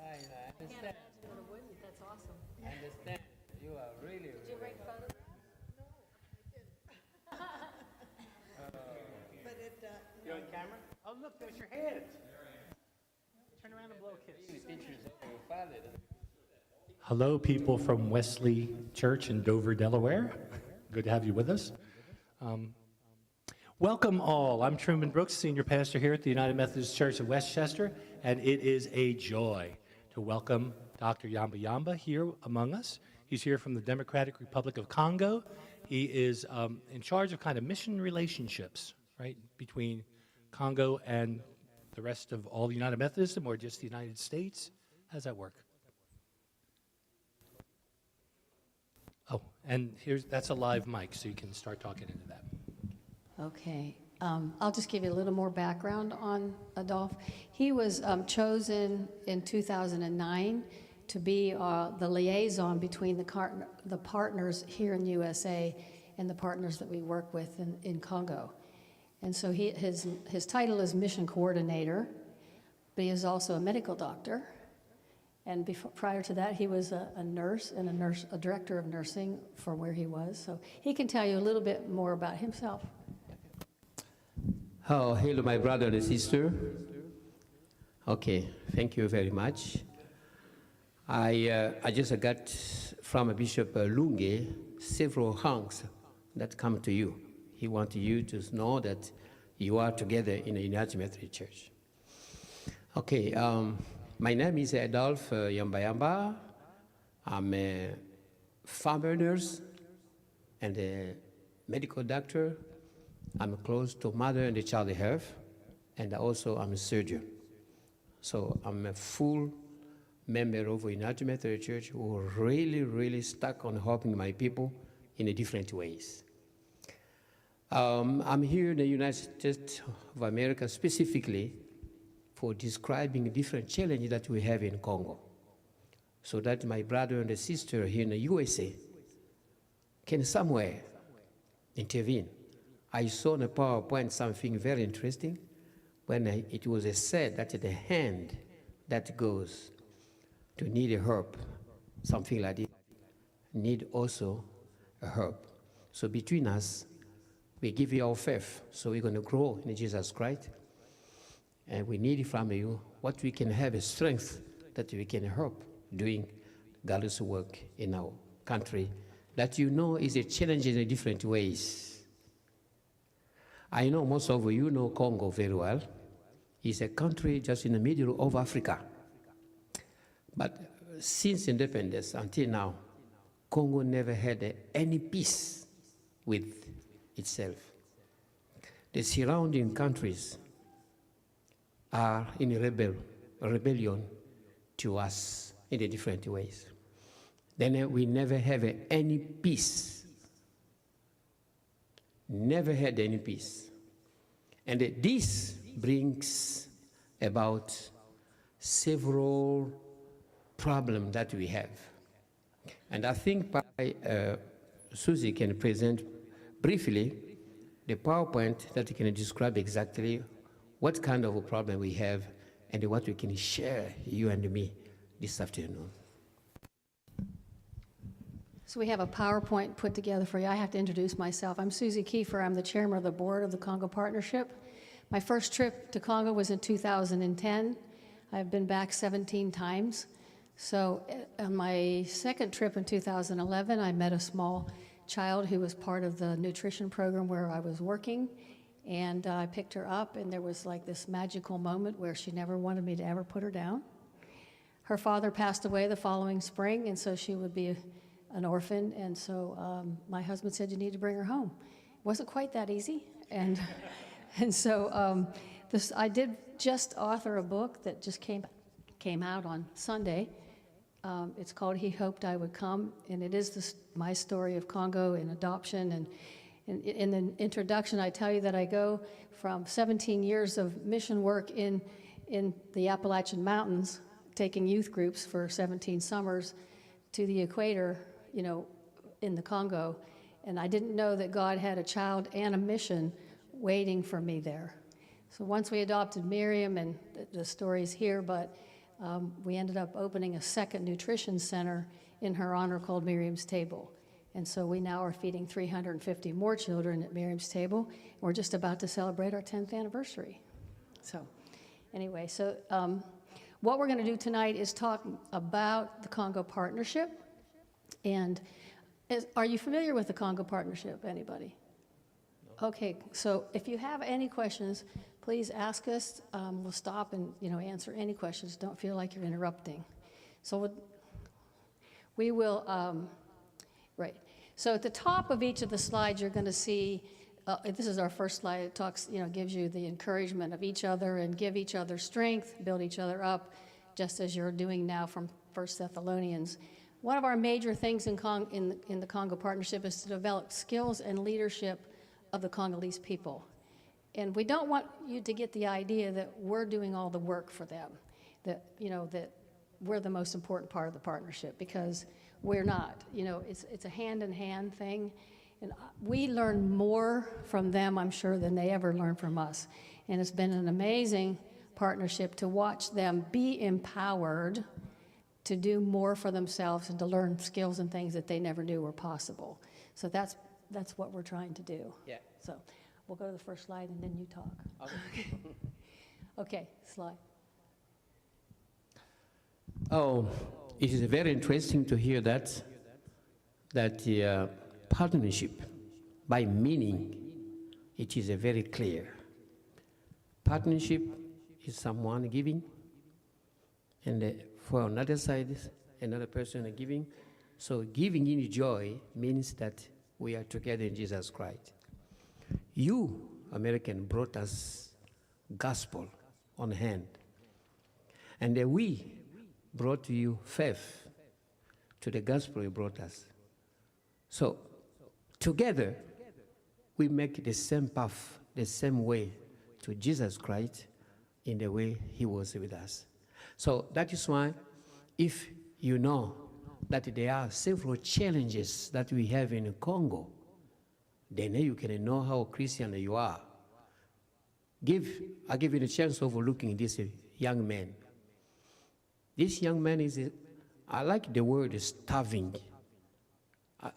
I understand. What a wouldn't. That's awesome. I understand. You are really, Did you really. bring photographs? But it, You on camera? Oh, look, there's your hand. Turn around and blow a kiss. You teachers of your father. Hello, people from Wesley Church in Dover, Delaware. Good to have you with us. Welcome all. I'm Truman Brooks, Senior Pastor here at the United Methodist Church of Westchester, and it is a joy to welcome Dr. Yamba here among us. He's here from the Democratic Republic of Congo. He is in charge of kind of mission relationships, right, between Congo and the rest of all the United Methodism, or just the United States. How does that work? Oh, and that's a live mic, so you can start talking into that. Okay. I'll just give you a little more background on Adolphe. He was chosen in 2009 to be the liaison between the partners here in USA and the partners that we work with in Congo. And so his title is mission coordinator, but he is also a medical doctor. And prior to that, he was a nurse and a director of nursing for where he was. So he can tell you a little bit more about himself. Oh, hello, my brother and sister. Okay, thank you very much. I just got from Bishop Lunge several hunks that come to you. He wants you to know that you are together in the United Methodist Church. Okay, my name is Adolphe Yamba. I'm a farmer nurse and a medical doctor. I'm close to mother and child health, and also I'm a surgeon. So I'm a full member of the United Methodist Church who are really, really stuck on helping my people in a different ways. I'm here in the United States of America specifically for describing different challenges that we have in Congo, so that my brother and sister here in the USA can somewhere intervene. I saw on the PowerPoint something very interesting when it was said that the hand that goes to need a help, something like this, need also a help. So between us, we give you our faith, so we're going to grow in Jesus Christ. And we need from you what we can have a strength that we can help doing God's work in our country that you know is a challenge in different ways. I know most of you know Congo very well. It's a country just in the middle of Africa. But since independence until now, Congo never had any peace with itself. The surrounding countries are in rebellion to us in a different ways. Then we never have any peace. Never had any peace. And this brings about several problems that we have. And I think Susie can present briefly the PowerPoint that can describe exactly what kind of a problem we have and what we can share, you and me, this afternoon. So we have a PowerPoint put together for you. I have to introduce myself. I'm Susie Kiefer. I'm the chairman of the board of the Congo Partnership. My first trip to Congo was in 2010. I've been back 17 times. So on my second trip in 2011, I met a small child who was part of the nutrition program where I was working. And I picked her up, and there was like this magical moment where she never wanted me to ever put her down. Her father passed away the following spring, and so she would be an orphan, and so my husband said, you need to bring her home. It wasn't quite that easy, and so I did just author a book that just came out on Sunday. It's called He Hoped I Would Come, and it is my story of Congo and adoption. And in the introduction, I tell you that I go from 17 years of mission work in the Appalachian Mountains, taking youth groups for 17 summers, to the equator, in the Congo, and I didn't know that God had a child and a mission waiting for me there. So once we adopted Miriam, and the story's here, but we ended up opening a second nutrition center in her honor called Miriam's Table. And so we now are feeding 350 more children at Miriam's Table. We're just about to celebrate our 10th anniversary. So anyway, what we're going to do tonight is talk about the Congo Partnership. And are you familiar with the Congo Partnership, anybody? No. Okay, so if you have any questions, please ask us. We'll stop and answer any questions. Don't feel like you're interrupting. So we will, right. So at the top of each of the slides, you're going to see, this is our first slide. It talks, gives you the encouragement of each other and give each other strength, build each other up, just as you're doing now from 1 Thessalonians. One of our major things in the Congo Partnership is to develop skills and leadership of the Congolese people. And we don't want you to get the idea that we're doing all the work for them, that we're the most important part of the partnership, because we're not. It's a hand-in-hand thing. And we learn more from them, I'm sure, than they ever learn from us. And it's been an amazing partnership to watch them be empowered to do more for themselves and to learn skills and things that they never knew were possible. So that's what we're trying to do. Yeah. So we'll go to the first slide and then you talk. Okay. Okay, slide. Oh, it is very interesting to hear that the partnership, by meaning, it is a very clear. Partnership is someone giving, and for another side, another person giving. So giving in joy means that we are together in Jesus Christ. You, American, brought us gospel on hand. And we brought to you faith to the gospel you brought us. So together, we make the same path, the same way to Jesus Christ in the way he was with us. So that is why, if you know that there are several challenges that we have in Congo, then you can know how Christian you are. I give you the chance of looking at this young man. This young man I like the word starving.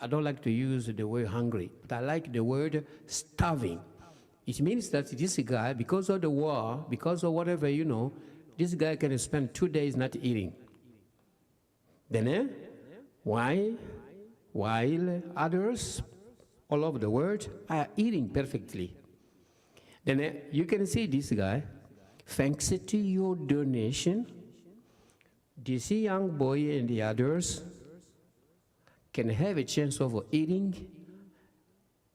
I don't like to use the word hungry, but I like the word starving. It means that this guy, because of the war, because of whatever, this guy can spend 2 days not eating. Then, while others all over the world are eating perfectly. Then you can see this guy, thanks to your donation, this young boy and the others can have a chance of eating.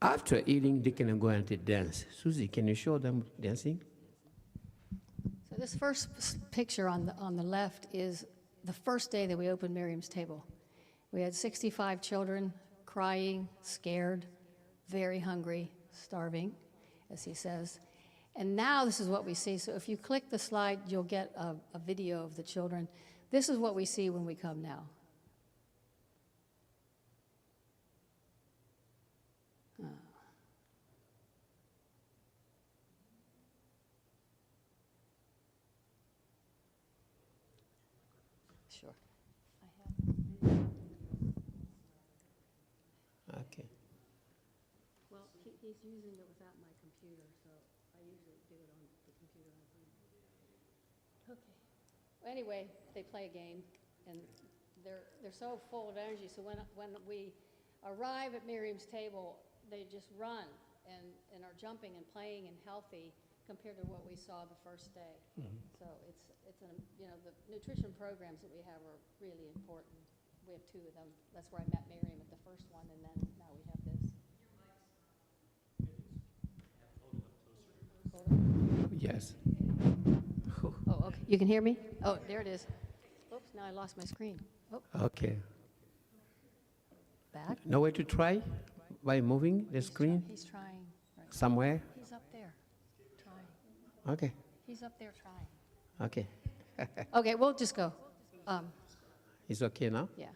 After eating, they can go and dance. Susie, can you show them dancing? So this first picture on the left is the first day that we opened Miriam's Table. We had 65 children crying, scared, very hungry, starving, as he says. And now this is what we see. So if you click the slide, you'll get a video of the children. This is what we see when we come now. Sure. Okay. Well, he's using it without my computer, so I usually do it on the computer. Okay. Well, anyway, they play a game, and they're so full of energy. So when we arrive at Miriam's Table, they just run and are jumping and playing and healthy compared to what we saw the first day. Mm-hmm. So it's the nutrition programs that we have are really important. We have 2 of them. That's where I met Miriam at the first one, and then now we have this. Yes. Oh, okay. You can hear me? Oh, there it is. Oops, now I lost my screen. Oh, Okay. back. No way to try by moving the screen He's trying. Right. somewhere? He's up there. Trying. Okay. He's up there trying. Okay. Okay, we'll just go. It's okay now? Yeah.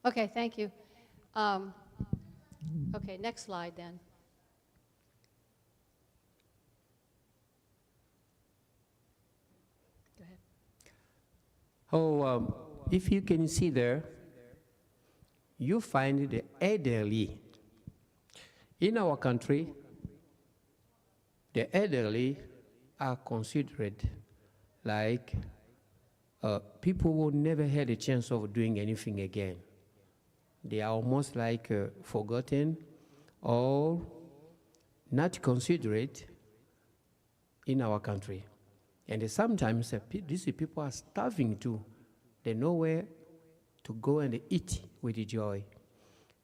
Okay, thank you. Okay, next slide then. If you can see there, you find the elderly. In our country, the elderly are considered like people who never had a chance of doing anything again. They are almost like forgotten or not considered in our country. And sometimes these people are starving too. They know where to go and eat with joy.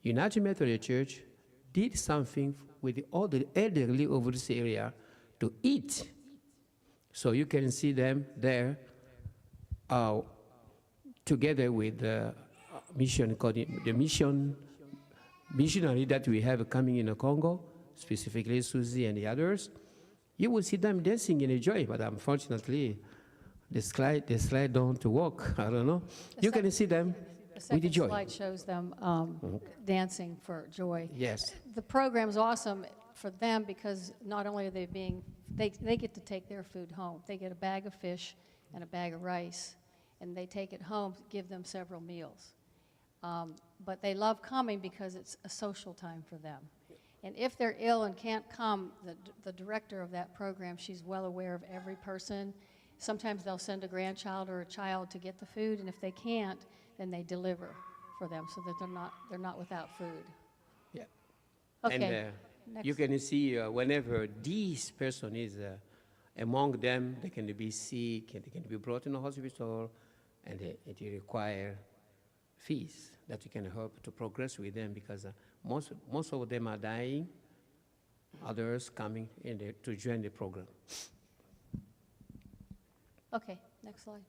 United Methodist Church did something with all the elderly over this area to eat. So you can see them there together with the missionary that we have coming in the Congo, specifically Susie and the others. You will see them dancing in joy, but unfortunately, the slide don't work. I don't know. You can see them The with second joy. slide shows them dancing for joy. Yes. The program's awesome for them because not only are they they get to take their food home. They get a bag of fish and a bag of rice, and they take it home, give them several meals. But they love coming because it's a social time for them. And if they're ill and can't come, the director of that program, she's well aware of every person. Sometimes they'll send a grandchild or a child to get the food, and if they can't, then they deliver for them so that they're not without food. Yeah. Okay. And you can see whenever this person is among them, they can be sick, and they can be brought in the hospital, and it require fees that you can help to progress with them because most of them are dying, others coming in to join the program. Okay, next slide.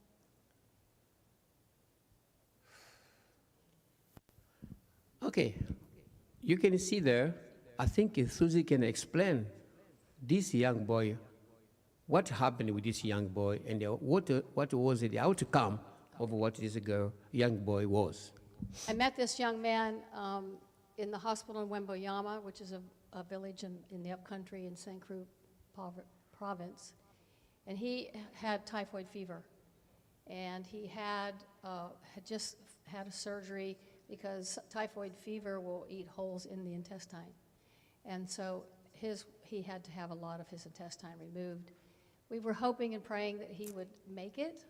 Okay, you can see there, I think Susie can explain this young boy, what happened with this young boy, and what was the outcome of what this young boy was. I met this young man in the hospital in Yamba, which is a village in the upcountry in St. Croix province, and he had typhoid fever, and he had just had a surgery because typhoid fever will eat holes in the intestine, and so he had to have a lot of his intestine removed. We were hoping and praying that he would make it.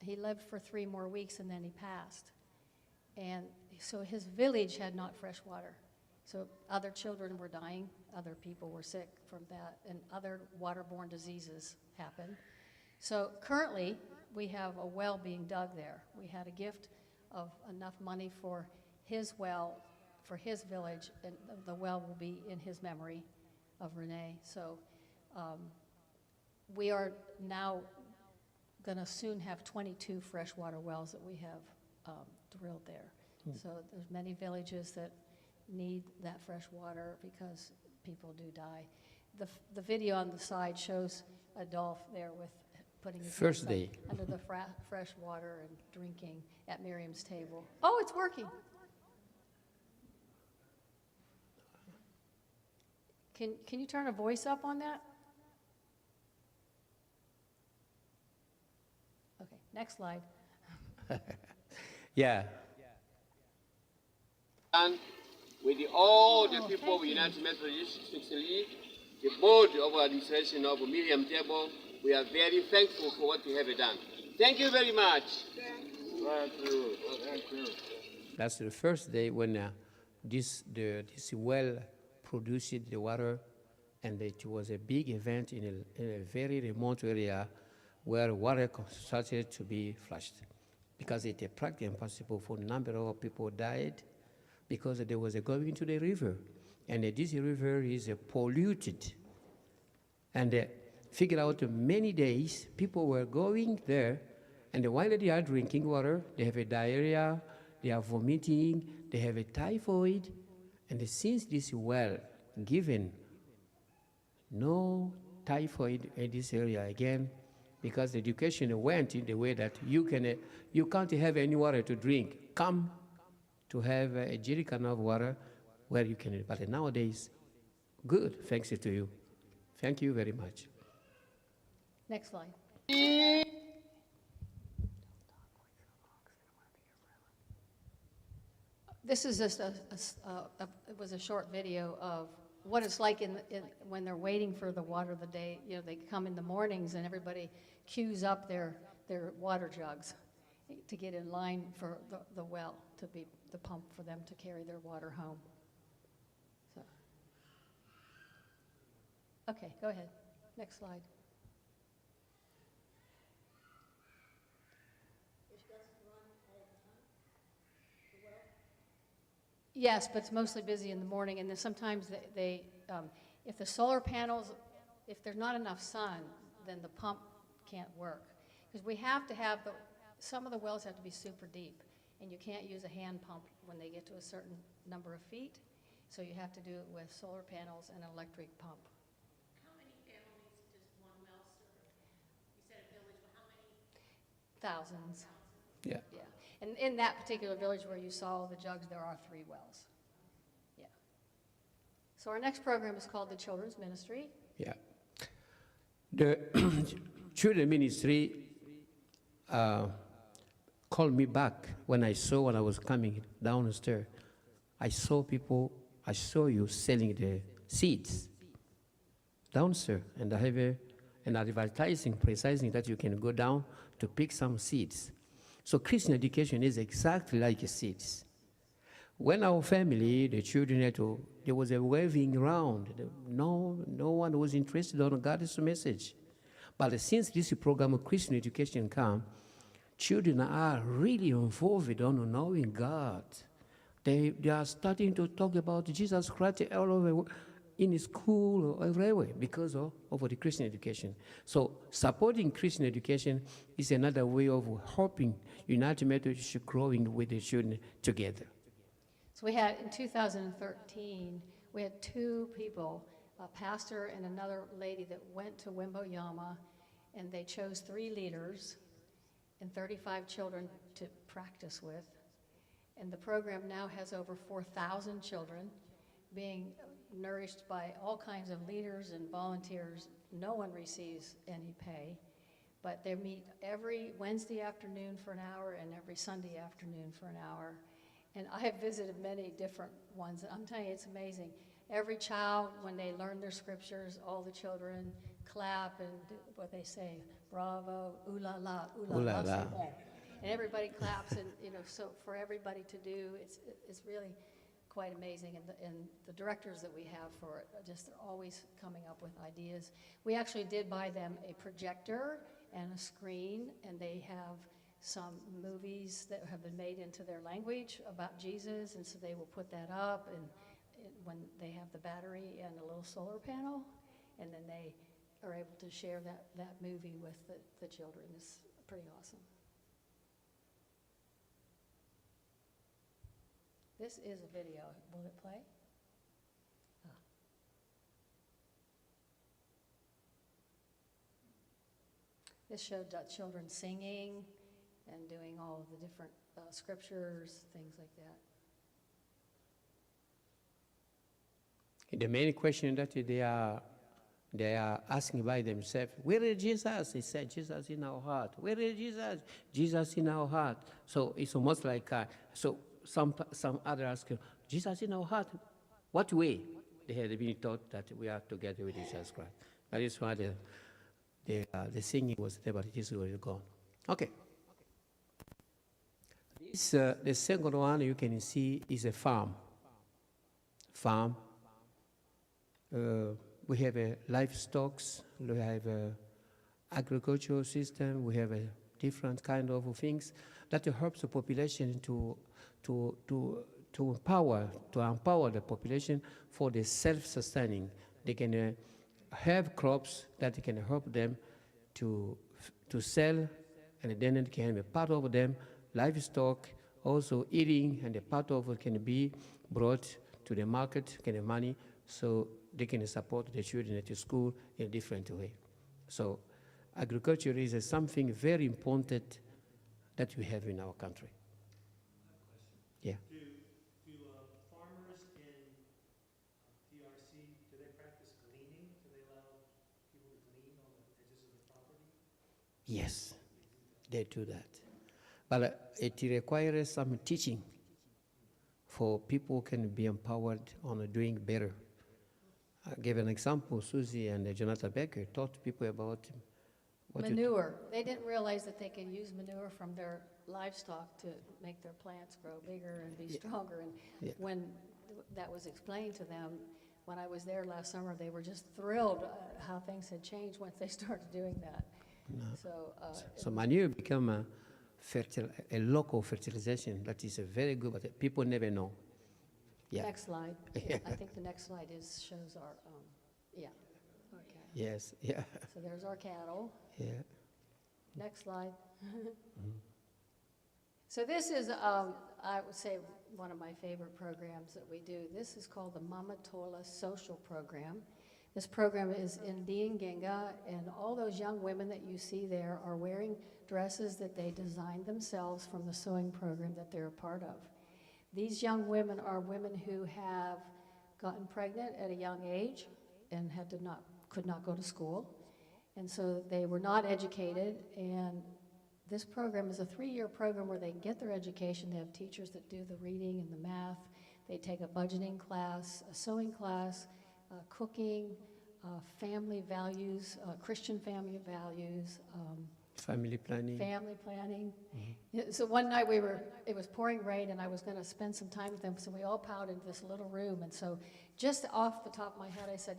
He lived for 3 more weeks and then he passed. And so his village had not fresh water. So other children were dying, other people were sick from that, and other waterborne diseases happened. So currently, we have a well being dug there. We had a gift of enough money for his well, for his village, and the well will be in his memory of Renee. So we are now going to soon have 22 freshwater wells that we have drilled there. So there's many villages that need that fresh water because people do die. The video on the side shows Adolph there with putting his First hands day. under the fresh water and drinking at Miriam's table. Oh, it's working. Can you turn a voice up on that? Okay, next slide. Yeah. And with all the Oh, people of thank you. United Methodist, especially the board of administration of Miriam Table, we are very thankful for what you have done. Thank you very much. Thank you. Thank you. That's the first day when this well produced the water, and it was a big event in a very remote area where water started to be flushed because it is practically impossible for a number of people died because there was going to the river, and this river is polluted. And figure out many days people were going there, and while they are drinking water, they have a diarrhea, they are vomiting, they have a typhoid, and since this well given no typhoid in this area again, because the education went in the way that you can't have any water to drink. Come to have a jerrycan of water where you can. But nowadays, good, thanks to you. Thank you very much. Next slide. This is just it was a short video of what it's like when they're waiting for the water of the day. You know, they come in the mornings and everybody queues up their water jugs to get in line for the well to be the pump for them to carry their water home. So, okay, go ahead. Next slide. Yes, but it's mostly busy in the morning, and then sometimes if the solar panels, if there's not enough sun, then the pump can't work. Because we have to have some of the wells have to be super deep, and you can't use a hand pump when they get to a certain number of feet, so you have to do it with solar panels and an electric pump. How many families does one well serve? You said a village, but how many? Thousands. Yeah. Yeah. And in that particular village where you saw the jugs, there are 3 wells. Yeah. So our next program is called the Children's Ministry. Yeah. The children ministry called me back when I was coming downstairs. I saw you selling the seeds downstairs, and I have an advertising precising that you can go down to pick some seeds. So Christian education is exactly like seeds. When our family, the children there was a waving around. No one was interested on God's message. But since this program of Christian education came, children are really involved on knowing God. They are starting to talk about Jesus Christ all over in school or everywhere because of the Christian education. So supporting Christian education is another way of helping United Methodist growing with the children together. So we had, in 2013, we had 2 people, a pastor and another lady that went to Yamba, and they chose 3 leaders and 35 children to practice with. And the program now has over 4,000 children being nourished by all kinds of leaders and volunteers. No one receives any pay, but they meet every Wednesday afternoon for an hour and every Sunday afternoon for an hour. And I have visited many different ones. I'm telling you, it's amazing. Every child, when they learn their scriptures, all the children clap and do what they say, bravo, ooh la la, ooh la la, c'est bon. And everybody claps, and so for everybody to do, it's really quite amazing, and the directors that we have for it are just always coming up with ideas. We actually did buy them a projector and a screen, and they have some movies that have been made into their language about Jesus, and so they will put that up, and when they have the battery and a little solar panel, and then they are able to share that movie with the children. It's pretty awesome. This is a video. Will it play? Ah. This showed children singing and doing all of the different scriptures, things like that. The main question that they are asking by themselves, where is Jesus? They said, Jesus in our heart. Where is Jesus? Jesus in our heart. So it's almost like, some other ask, Jesus in our heart, what way? They had been taught that we are together with Jesus Christ. That is why the singing was there, but it is already gone. Okay. This, the second one you can see is a farm. We have a livestock, we have a agricultural system, we have a different kind of things that helps the population to empower the population for the self-sustaining. They can have crops that can help them to sell, and then it can be part of them livestock, also eating, and a part of it can be brought to the market, can money, so they can support the children at the school in a different way. So agriculture is something very important that we have in our country. Yeah. Do farmers in DRC, do they practice gleaning? Do they allow people to glean on the edges of the property? Yes, they do that. But it requires some teaching for people can be empowered on doing better. I gave an example. Susie and Jonathan Becker taught people about what to Manure. They didn't realize that they can use manure from their livestock to make their plants grow bigger and be stronger. And Yeah. when that was explained to them, when I was there last summer, they were just thrilled how things had changed once they started doing that. So manure become a local fertilization that is very good, but people never know. Yeah. Next slide. I think the next slide shows our, yeah, okay. Yes. Yeah. So there's our cattle. Yeah. Next slide. So this is, I would say, one of my favorite programs that we do. This is called the Mama Tola Social Program. This program is in Diangenga, and all those young women that you see there are wearing dresses that they designed themselves from the sewing program that they're a part of. These young women are women who have gotten pregnant at a young age and could not go to school. And so they were not educated, and this program is a 3-year program where they get their education. They have teachers that do the reading and the math. They take a budgeting class, a sewing class, cooking, family values, Christian family values, Family planning. family planning. Yeah, so one night it was pouring rain, and I was going to spend some time with them, so we all piled into this little room. And so just off the top of my head, I said,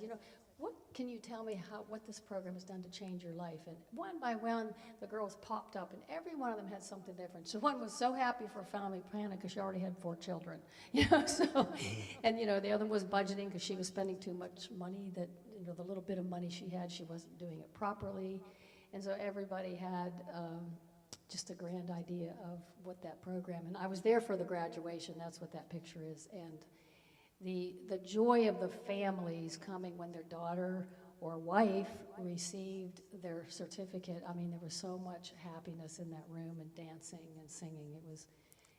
what can you tell me what this program has done to change your life? And one by one, the girls popped up, and every one of them had something different. So one was so happy for family planning because she already had 4 children, So, and the other was budgeting because she was spending too much money. That the little bit of money she had, she wasn't doing it properly, and so everybody had just a grand idea of what that program. And I was there for the graduation. That's what that picture is, and. The joy of the families coming when their daughter or wife received their certificate. I mean, there was so much happiness in that room, and dancing and singing.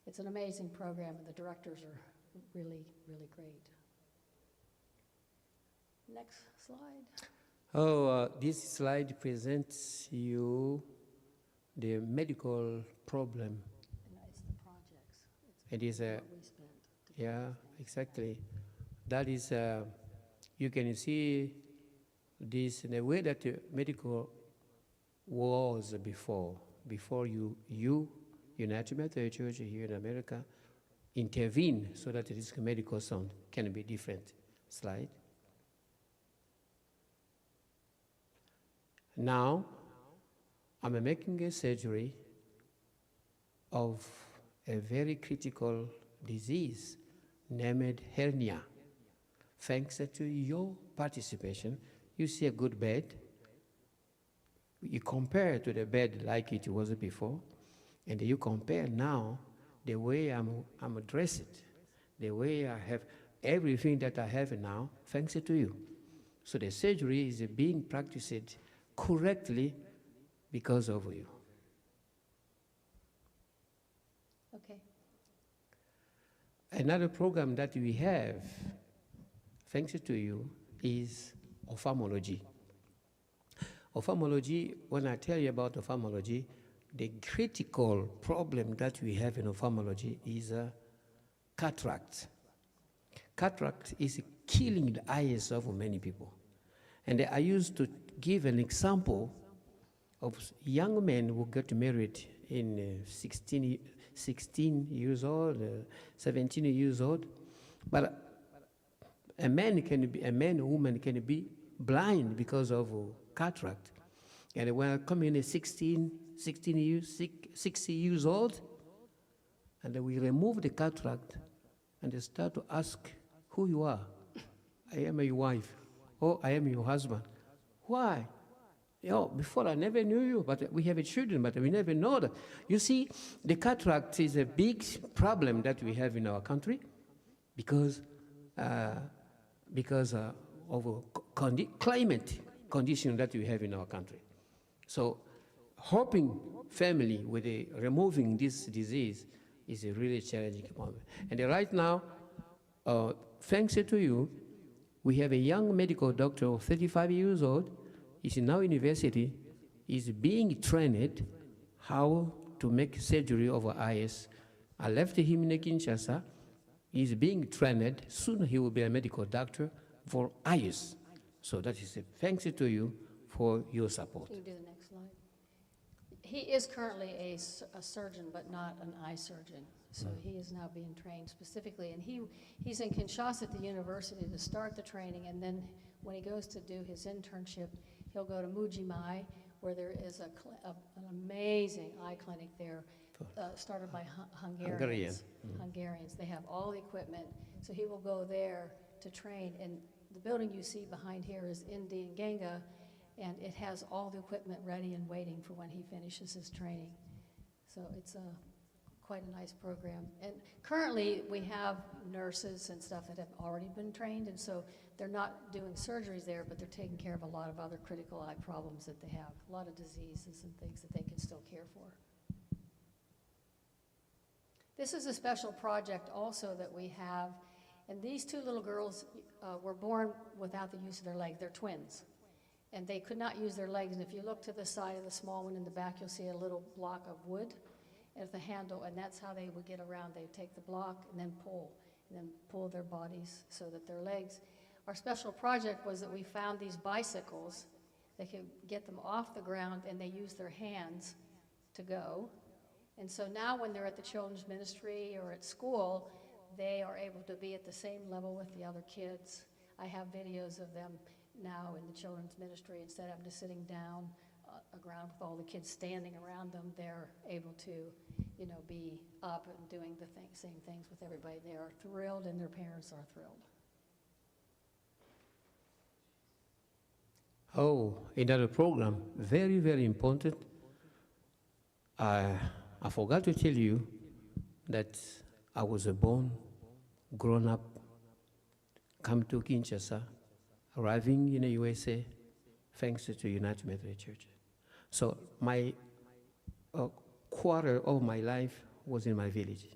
It's an amazing program, and the directors are really, really great. Next slide. This slide presents you the medical problem. And it's the projects. It is a what we spent. Yeah, exactly. That is, you can see this in a way that medical was before you United Methodist Church here in America, intervene so that this medical sound can be different. Slide. Now, I'm making a surgery of a very critical disease named hernia. Thanks to your participation, you see a good bed. You compare to the bed like it was before, and you compare now the way I'm dressed, the way I have everything that I have now, thanks to you. So the surgery is being practiced correctly because of you. Okay. Another program that we have, thanks to you, is ophthalmology. Ophthalmology, when I tell you about ophthalmology, the critical problem that we have in ophthalmology is cataract. Cataract is killing the eyes of many people. And I used to give an example of young men who got married in 16 years old, 17 years old. But a woman can be blind because of cataract. And when I come in at 60 years old, and we remove the cataract, and they start to ask who you are. I am your wife. Oh, I am your husband. Why? Before I never knew you, but we have children, but we never know that. You see, the cataract is a big problem that we have in our country because of climate condition that we have in our country. So helping family with removing this disease is a really challenging moment. And right now, thanks to you, we have a young medical doctor of 35 years old. He's in our university. He's being trained how to make surgery of eyes. I left him in Kinshasa, He's being trained. Soon he will be a medical doctor for eyes. So that is a thanks to you for your support. Can you do the next slide? He is currently a surgeon, but not an eye surgeon. So he is now being trained specifically. And he's in Kinshasa at the university to start the training. And then when he goes to do his internship, he'll go to Mujimai, where there is an amazing eye clinic there, started by Hungarians. Hungarians. They have all the equipment. So he will go there to train. And the building you see behind here is Indian Ganga, and it has all the equipment ready and waiting for when he finishes his training. So it's quite a nice program. And currently we have nurses and stuff that have already been trained, and so they're not doing surgeries there, but they're taking care of a lot of other critical eye problems that they have, a lot of diseases and things that they can still care for. This is a special project also that we have, and these two little girls were born without the use of their legs. They're twins, and they could not use their legs. And if you look to the side of the small one in the back, you'll see a little block of wood as the handle, and that's how they would get around. They would take the block and then pull their bodies so that their legs. Our special project was that we found these bicycles. They could get them off the ground, and they use their hands to go. And so now when they're at the children's ministry or at school, they are able to be at the same level with the other kids. I have videos of them now in the children's ministry. Instead of just sitting down a ground with all the kids standing around them, they're able to, be up and doing the same things with everybody. They are thrilled, and their parents are thrilled. Oh, another program, very, very important. I forgot to tell you that I was born, grown up, come to Kinshasa, arriving in the USA, thanks to United Methodist Church. So my quarter of my life was in my village.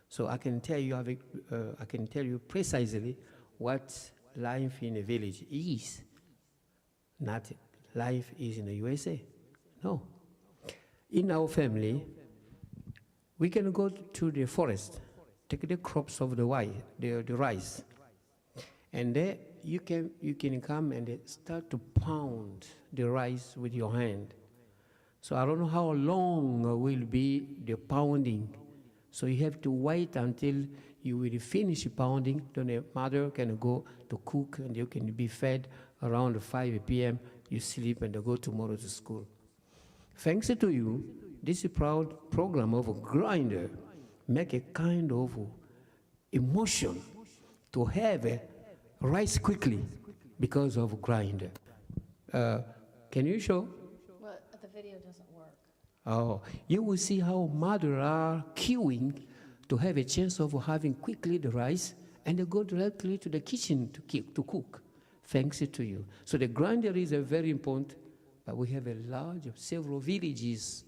So I can tell you precisely what life in a village is. Not life is in the USA. No. In our family, we can go to the forest, take the crops of the rice, and there you can come and start to pound the rice with your hand. So I don't know how long will be the pounding. So you have to wait until you will finish pounding. Then the mother can go to cook, and you can be fed around 5 p.m. You sleep and go tomorrow to school. Thanks to you, this proud program of a grinder make a kind of emotion to have rice quickly because of grinder. Can you show? Well, the video doesn't work. Oh, you will see how mothers are queuing to have a chance of having quickly the rice, and they go directly to the kitchen to cook, thanks to you. So the grinder is very important, but we have several villages,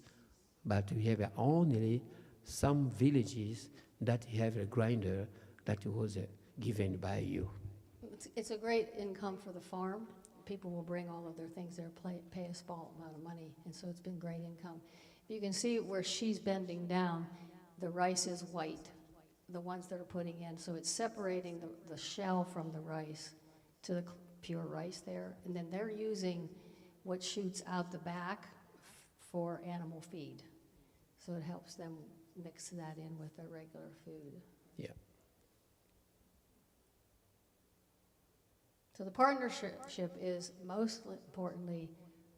but we have only some villages that have a grinder that was given by you. It's a great income for the farm. People will bring all of their things there, pay a small amount of money, and so it's been great income. You can see where she's bending down, the rice is white, the ones that are putting in, so it's separating the shell from the rice to the pure rice there, and then they're using what shoots out the back for animal feed. So it helps them mix that in with their regular food. Yeah. So the partnership is most importantly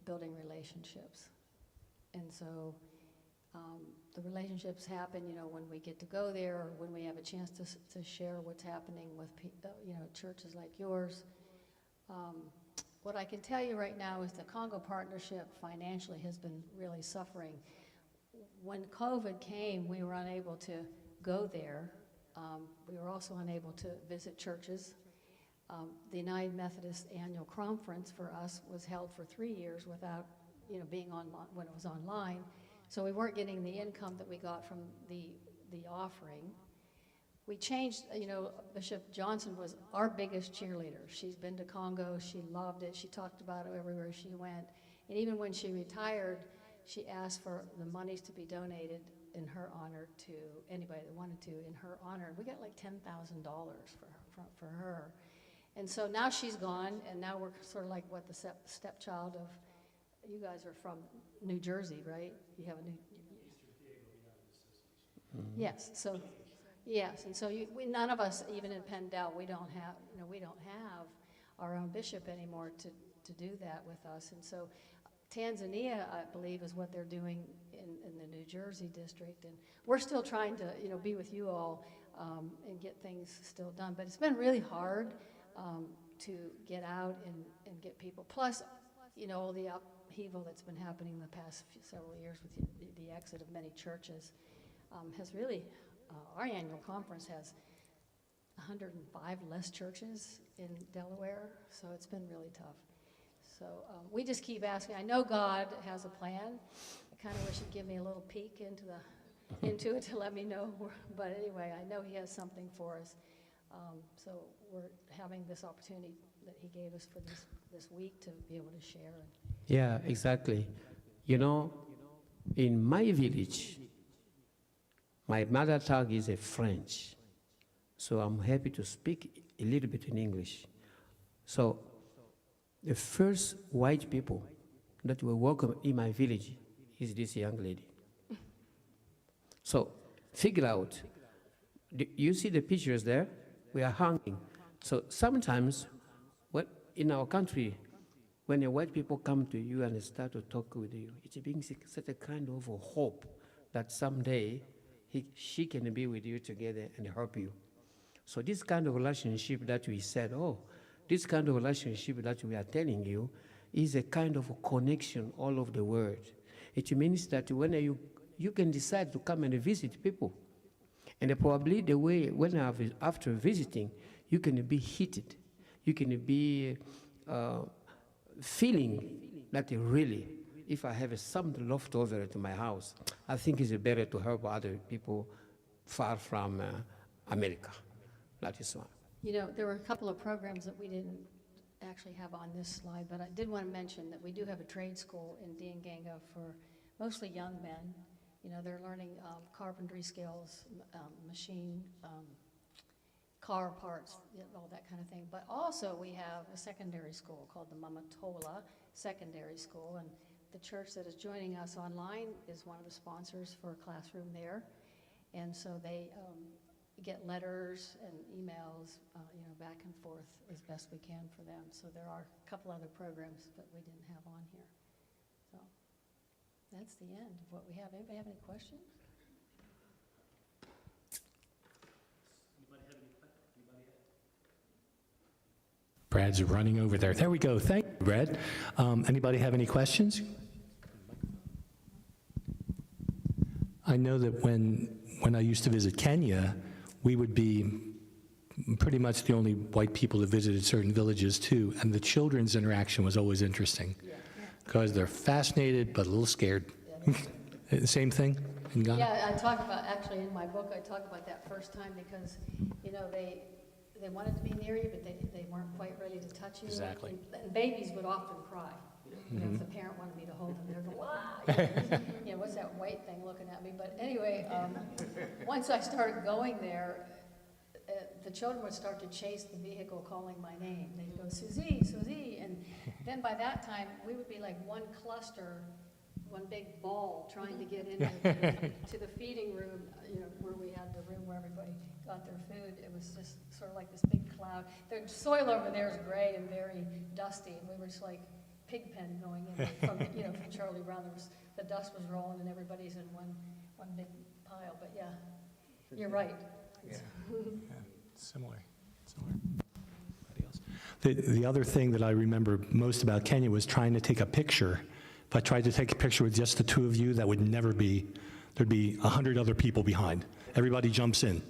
building relationships. And so the relationships happen, when we get to go there, or when we have a chance to share what's happening with, churches like yours. What I can tell you right now is the Congo Partnership financially has been really suffering. When COVID came, we were unable to go there. We were also unable to visit churches. The United Methodist annual conference for us was held for 3 years without, being online when it was online. So we weren't getting the income that we got from the offering. We changed, Bishop Johnson was our biggest cheerleader. She's been to Congo, she loved it, she talked about it everywhere she went. And even when she retired, she asked for the monies to be donated in her honor to anybody that wanted to in her honor. We got like $10,000 for her. And so now she's gone, and now we're sort of like what the stepchild of, you guys are from New Jersey, right? You have a new, yes, so, yes, and so none of us, even in Pendle, we don't have our own bishop anymore to do that with us. And so Tanzania, I believe, is what they're doing in the New Jersey district. And we're still trying to, be with you all and get things still done. But it's been really hard to get out and get people. Plus, all the upheaval that's been happening the past several years with the exit of many churches has really, our annual conference has 105 less churches in Delaware, so it's been really tough. So we just keep asking. I know God has a plan. I kind of wish he'd give me a little peek into it to let me know. But anyway, I know he has something for us. So we're having this opportunity that he gave us for this week to be able to share. Yeah, exactly. In my village, my mother tongue is a French, so I'm happy to speak a little bit in English. So the first white people that were welcome in my village is this young lady. So figure out, you see the pictures there? We are hanging. So sometimes in our country, when the white people come to you and start to talk with you, it brings such a kind of a hope that someday she can be with you together and help you. So this kind of relationship that we said, this kind of relationship that we are telling you is a kind of a connection all over the world. It means that when you can decide to come and visit people, and probably the way after visiting, you can be heated, you can be feeling that really, if I have something left over at my house, I think it's better to help other people far from America. That is one. There were a couple of programs that we didn't actually have on this slide, but I did want to mention that we do have a trade school in Dianganga for mostly young men. They're learning carpentry skills, machine, car parts, all that kind of thing. But also we have a secondary school called the Mamatola Secondary School, and the church that is joining us online is one of the sponsors for a classroom there. And so they get letters and emails, back and forth as best we can for them. So there are a couple other programs that we didn't have on here. So that's the end of what we have. Anybody have any questions? Brad's running over there. There we go. Thank you, Brad. Anybody have any questions? I know that when I used to visit Kenya, we would be pretty much the only white people that visited certain villages too, and the children's interaction was always interesting because they're fascinated but a little scared. Same thing in Ghana? Yeah, I talk about, actually in my book, I talk about that first time because, they wanted to be near you, but they weren't quite ready to touch you. Exactly. And babies would often cry. If the parent wanted me to hold them, they'd go, "Wah!" What's that white thing looking at me? But anyway, once I started going there, the children would start to chase the vehicle calling my name. They'd go, "Susie, Susie," and then by that time, we would be like one cluster, one big ball trying to get into to the feeding room, where we had the room where everybody got their food. It was just sort of like this big cloud. The soil over there is gray and very dusty, and we were just like pig pen going in from from Charlie Brown. The dust was rolling, and everybody's in one big pile. But yeah, you're right. Yeah. Similar. Anybody else? The other thing that I remember most about Kenya was trying to take a picture. If I tried to take a picture with just the two of you, that would never be, there'd be 100 other people behind. Everybody jumps in.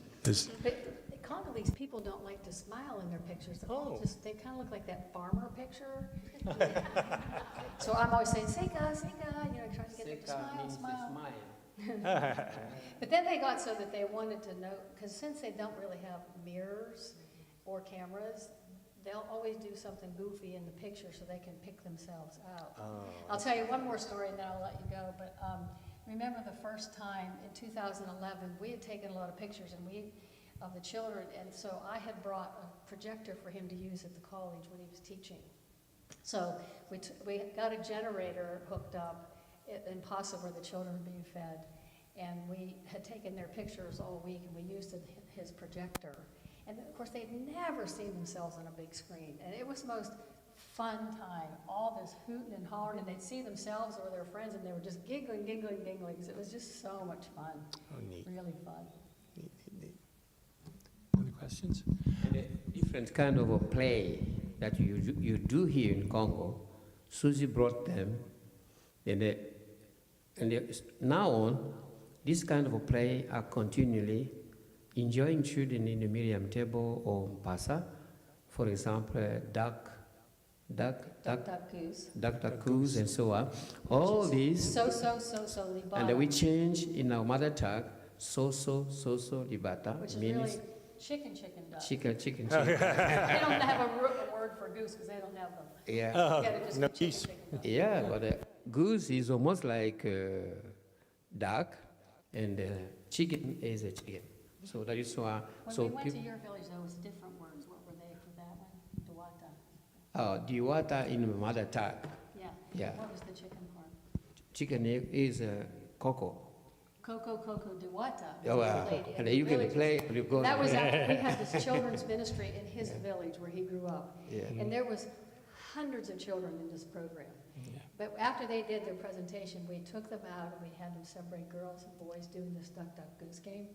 Congolese people don't like to smile in their pictures. They kind of look like that farmer picture. So I'm always saying, "Sika, Sika," trying to get them to smile. But then they got so that they wanted to know, because since they don't really have mirrors or cameras, they'll always do something goofy in the picture so they can pick themselves out. I'll tell you one more story and then I'll let you go. But remember the first time in 2011, we had taken a lot of pictures of the children, and so I had brought a projector for him to use at the college when he was teaching. So we got a generator hooked up in Paso where the children were being fed, and we had taken their pictures all week, and we used his projector. And of course, they'd never seen themselves on a big screen, and it was the most fun time, all this hooting and hollering, and they'd see themselves or their friends, and they were just giggling. It was just so much fun. Oh, neat. Really fun. Other questions? And a different kind of a play that you do here in Congo, Susie brought them, and now on, this kind of a play are continually enjoying children in the Miriam table or Mpasa. For example, duck goose, and so on. All these, So, libata. and then we change in our mother tongue, so, libata, Which is means really chicken duck. chicken. They don't have a word for goose because they don't have them. Yeah. You gotta just no go chicken geese. duck. Yeah, but goose is almost like duck, and chicken is a chicken. So that is why. When So we went to people, your village, there was different words. What were they for that one? Duwata. diwata in mother tongue. Yeah. Yeah. What was the chicken part? Chicken is cocoa. Coco Duwata. Oh, wow. Lady And in you the can village. play. You go. That was we had this children's ministry in his village where he grew up, Yeah. and there was hundreds of children in this program. But after they did their presentation, we took them out and we had them separate girls and boys doing this duck goose game.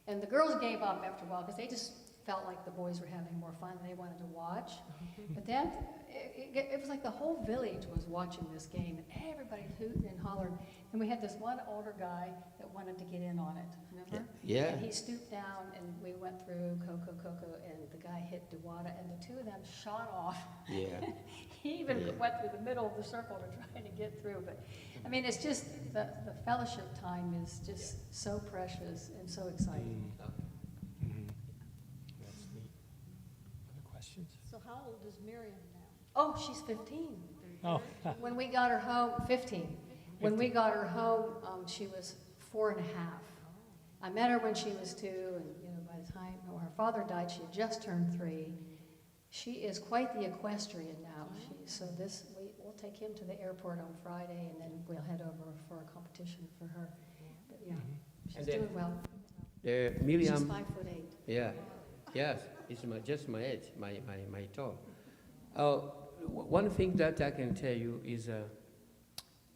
And the girls gave up after a while because they just felt like the boys were having more fun and they wanted to watch. But then it was like the whole village was watching this game and everybody hooting and hollering. And we had this one older guy that wanted to get in on it, remember? Yeah. And he stooped down and we went through Coco and the guy hit Duwata and the two of them shot off. Yeah. He even Yeah. went through the middle of the circle to try to get through. But I mean, it's just the fellowship time is just so precious and so exciting. That's neat. Other questions? So how old is Miriam now? Oh, she's 15. Oh, When we got her home, 15. When we got her home, she was 4 and a half. I met her when she was 2, and by the time her father died, she had just turned 3. She is quite the equestrian now. We'll take him to the airport on Friday, and then we'll head over for a competition for her. But yeah, she's And then- doing well. The She's Miriam. 5'8". Yeah. Yes. It's just my age, my tall. One thing that I can tell you is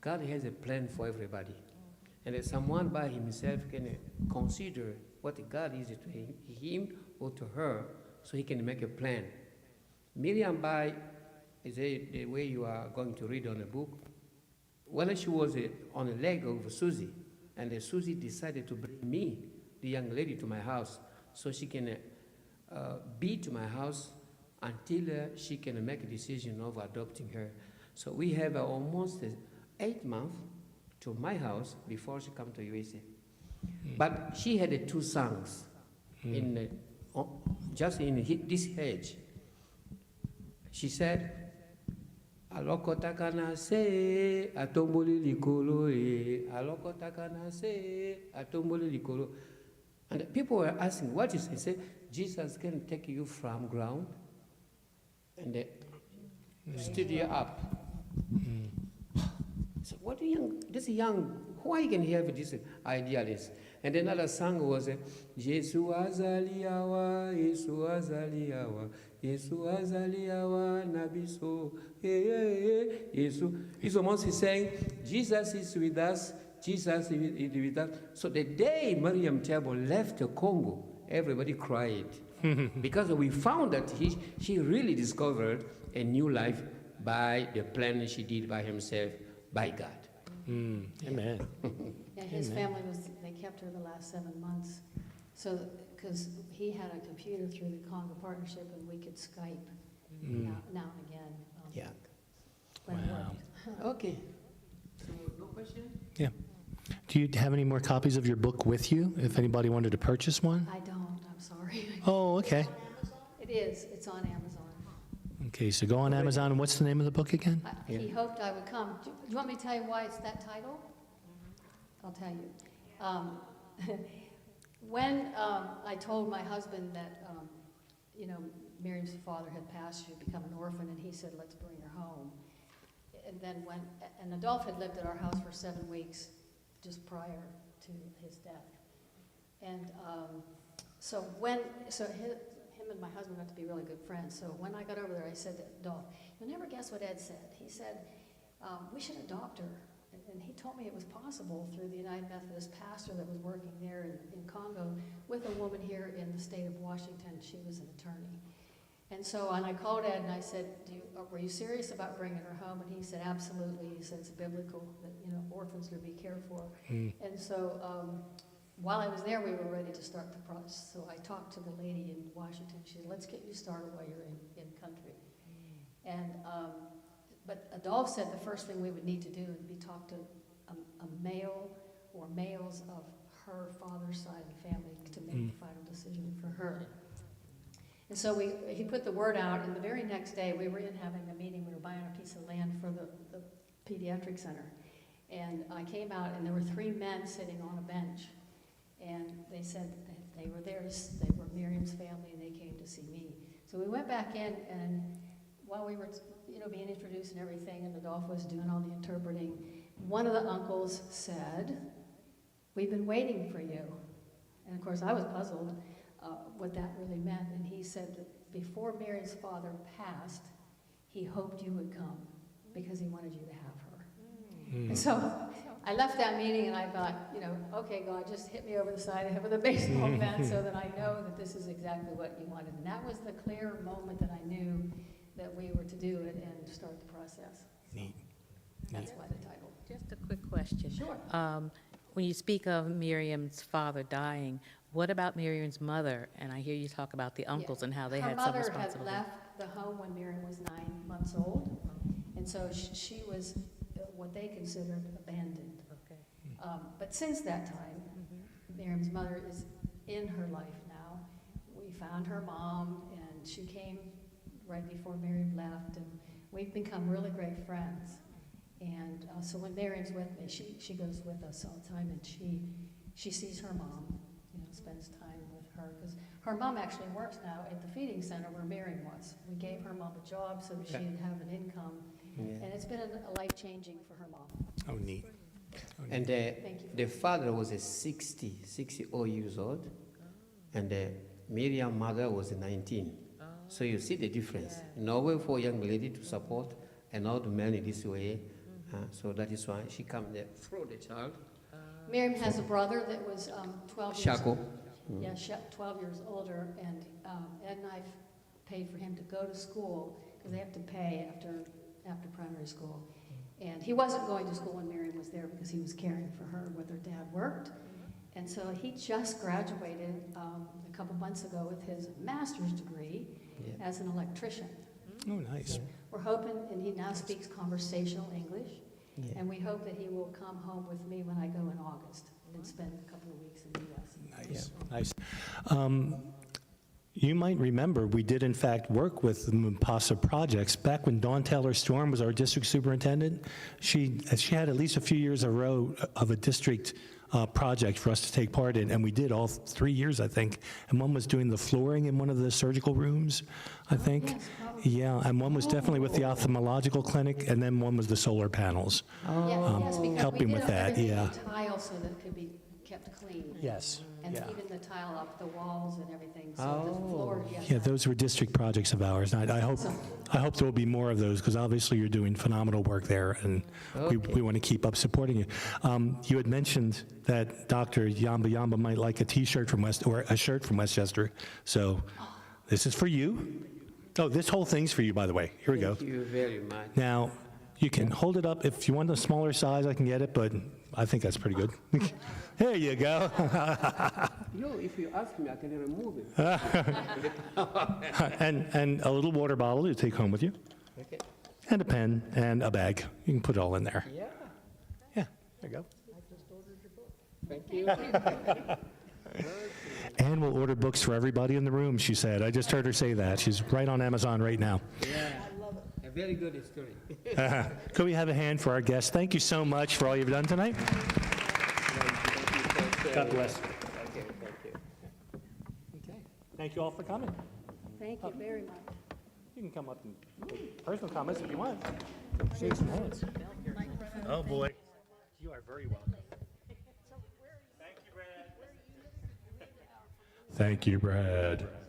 God has a plan for everybody. And that someone by himself can consider what God is to him or to her so he can make a plan. Miriam by is the way you are going to read on the book. When she was on the leg of Susie, and Susie decided to bring me, the young lady, to my house so she can be to my house until she can make a decision of adopting her. So we have almost 8 months to my house before she come to USA. But she had 2 sons just in this age. She said, "Aloko takana se atomboli likolo e, aloko takana se atomboli likolo." And people were asking, "What is it?" He said, "Jesus can take you from ground and stood you up." So what do why can he have this idealist? And another song was, "Jesu azaliawa, Yesu azaliawa, Yesu azaliawa nabiso, Yesu." It's almost saying, Jesus is with us, Jesus is with us. So the day Miriam Tabo left Congo, everybody cried. Because we found that she really discovered a new life by the plan she did by himself, by God. Amen. Yeah, his family they kept her the last 7 months. So, because he had a computer through the Congo Partnership and we could Skype now and again. Yeah. When it Wow. worked. Okay. So, no question? Yeah. Do you have any more copies of your book with you, if anybody wanted to purchase one? I don't, I'm sorry. Oh, okay. It is, it's on Amazon. Okay, so go on Amazon, and what's the name of the book again? He hoped I would come. Do you want me to tell you why it's that title? I'll tell you. When I told my husband that, Miriam's father had passed, she had become an orphan, and he said, let's bring her home. And then and Adolphe had lived at our house for 7 weeks just prior to his death. And him and my husband got to be really good friends. So when I got over there, I said to Adolphe, you'll never guess what Ed said. He said, we should adopt her. And he told me it was possible through the United Methodist pastor that was working there in Congo with a woman here in the state of Washington. She was an attorney. And so I called Ed and I said, were you serious about bringing her home? And he said, absolutely. He said, it's biblical that, orphans are to be cared for. And so while I was there, we were ready to start the process. So I talked to the lady in Washington. She said, let's get you started while you're in country. And but Adolphe said the first thing we would need to do would be talk to a male or males of her father's side of the family to make the final decision for her. And so he put the word out, and the very next day we were in having a meeting. We were buying a piece of land for the pediatric center. And I came out, and there were 3 men sitting on a bench. And they said that they were there, they were Miriam's family, and they came to see me. So we went back in, and while we were being introduced and everything, and Adolphe was doing all the interpreting, one of the uncles said, we've been waiting for you. And of course I was puzzled what that really meant, and he said that before Mary's father passed, he hoped you would come because he wanted you to have her. And so I left that meeting and I thought, okay, God, just hit me over the side of the head with a baseball bat so that I know that this is exactly what you wanted. And that was the clear moment that I knew that we were to do it and start the process. Neat. That's why the title. Just a quick question. Sure. When you speak of Miriam's father dying, what about Miriam's mother? And I hear you talk about the uncles and how they had some responsibility. Her mother had left the home when Miriam was 9 months old, and so she was what they considered abandoned. Okay. But since that time, Miriam's mother is in her life now. We found her mom, and she came right before Miriam left, and we've become really great friends. And so when Miriam's with me, she goes with us all the time, and she sees her mom, spends time with her, because her mom actually works now at the feeding center where Miriam was. We gave her mom a job so that she'd have an income, and it's been a life-changing for her mom. Oh, neat. And Thank you. the father was 60 years old, and Miriam's mother was 19. So you see the difference. No way for a young lady to support an old man in this way. So that is why she come there, throw the child. Miriam has a brother that was 12 years Shako. Yeah, 12 years older, and Ed and I paid for him to go to school because they have to pay after primary school. And he wasn't going to school when Miriam was there because he was caring for her where their dad worked. And so he just graduated a couple months ago with his master's degree as an electrician. Oh, nice. We're hoping, and he now speaks conversational English, and we hope that he will come home with me when I go in August and spend a couple of weeks in the U.S. Nice. You might remember we did in fact work with the Mpasa projects back when Dawn Taylor Storm was our district superintendent. She had at least a few years in a row of a district project for us to take part in, and we did all 3 years, I think. And one was doing the flooring in one of the surgical rooms, I think. Yes, probably. Yeah, and one was definitely with the ophthalmological clinic, and then one was the solar panels. Yes, because helping we with did that, everything yeah. in tile so that it could be kept clean. Yes. And yeah. even the tile up the walls and everything, so the floor, yes. Yeah, those were district projects of ours. And I hope there will be more of those, because obviously you're doing phenomenal work there, and we want to keep up supporting you. You had mentioned that Dr. Yamba might like a T-shirt from a shirt from Westchester. So this is for you. Oh, this whole thing's for you, by the way. Here we go. Thank you very much. Now, you can hold it up. If you want a smaller size, I can get it, but I think that's pretty good. There you go. If you ask me, I can remove it. And a little water bottle to take home with you, Okay. and a pen, and a bag. You can put it all in there. Yeah. Yeah, there you go. Thank you. And we'll order books for everybody in the room, she said. I just heard her say that. She's right on Amazon right now. Yeah. A very good story. Could we have a hand for our guests? Thank you so much for all you've done tonight. God bless. Okay, thank you. Okay. Thank you all for coming. Thank you very much. You can come up and make personal comments if you want. Shake some hands. Oh, boy. You are very welcome. Thank you, Brad. Thank you, Brad.